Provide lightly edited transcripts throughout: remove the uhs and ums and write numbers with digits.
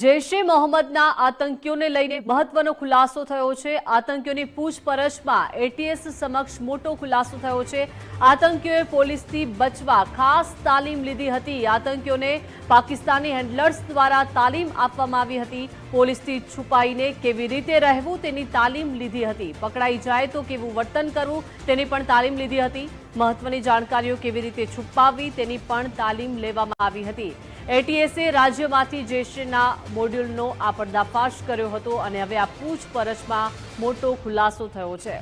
જૈશ એ મોહમ્મદના આતંકીઓને લઈને મહત્વનો ખુલાસો થયો છે। આતંકીઓની પૂછપરછમાં એટીએસ સમક્ષ મોટો ખુલાસો થયો છે। આતંકીઓએ પોલીસથી બચવા ખાસ તાલીમ લીધી હતી। આતંકીઓને પાકિસ્તાની હેન્ડલર્સ દ્વારા તાલીમ આપવામાં આવી હતી। પોલીસથી છુપાઈને કેવી રીતે રહેવું તેની તાલીમ લીધી હતી। પકડાઈ જાય તો કેવું વર્તન કરવું તેની પણ તાલીમ લીધી હતી। મહત્વની જાણકારીઓ કેવી રીતે છુપાવવી તેની પણ તાલીમ લેવામાં આવી હતી। એટીએસે રાજ્યમાંથી જૈશના મોડ્યુલનો આ પર્દાફાશ કર્યો હતો અને હવે આ પૂછપરછમાં મોટો ખુલાસો થયો છે।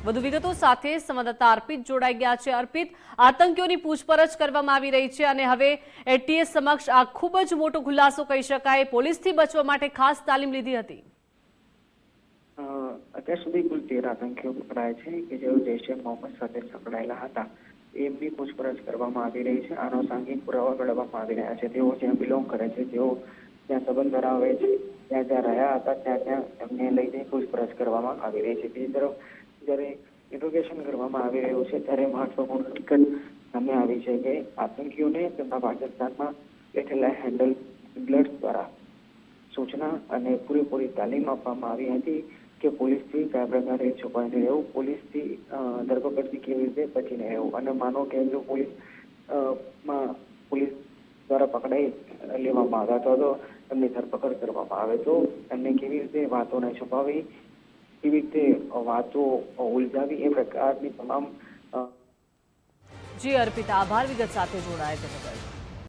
વધુ વિગતો સાથે સંવાદદાતા અર્પિત જોડાઈ ગયા છે। અર્પિત, આતંકીઓની પૂછપરછ કરવામાં આવી રહી છે અને હવે એટીએસ સમક્ષ આ ખૂબ જ મોટો ખુલાસો કહી શકાય। પોલીસથી બચવા માટે ખાસ તાલીમ લીધી હતી। અત્યાર સુધી કુલ 13 આતંકીઓ પકડાયા છે કે જેઓ જૈશ એ મોહમ્મદ સાથે સંકળાયેલા હતા। એમની પૂછપરછ કરવામાં આવી રહી છે। આનો સાંઘિક પુરાવા મેળવવામાં આવી રહ્યા છે। તેઓ જ્યાં બિલોંગ કરે છે, તેઓ જ્યાં સંબંધ ધરાવે છે, ત્યાં જ્યાં રહ્યા હતા ત્યાં એમને લઈને પૂછપરછ કરવામાં આવી રહી છે। બીજી તરફ જ્યારે ઇન્ટ્રોગેશન કરવામાં આવી રહ્યું છે ત્યારે મહત્વપૂર્ણ હકીકત સામે આવી છે કે આતંકીઓને તેમના પાકિસ્તાનમાં બેઠેલા હેન્ડલર્સ દ્વારા સૂચના અને પૂરેપૂરી તાલીમ આપવામાં આવી હતી કે પોલીસથી કયા પ્રકારે છુપાઈને રહેવું, પોલીસથી ધરપકડથી કેવી રીતે બચીને રહેવું અને માનો કે જો પોલીસ દ્વારા પકડાઈ લેવામાં આવ્યા અથવા તો એમની ધરપકડ કરવામાં આવે તો એમને કેવી રીતે વાતોને છુપાવી, કેવી રીતે વાતો ઉલઝાવી, એ પ્રકારની તમામ જી અર્પિતા, આભાર વિગત સાથે જોડાયા તે બદલ।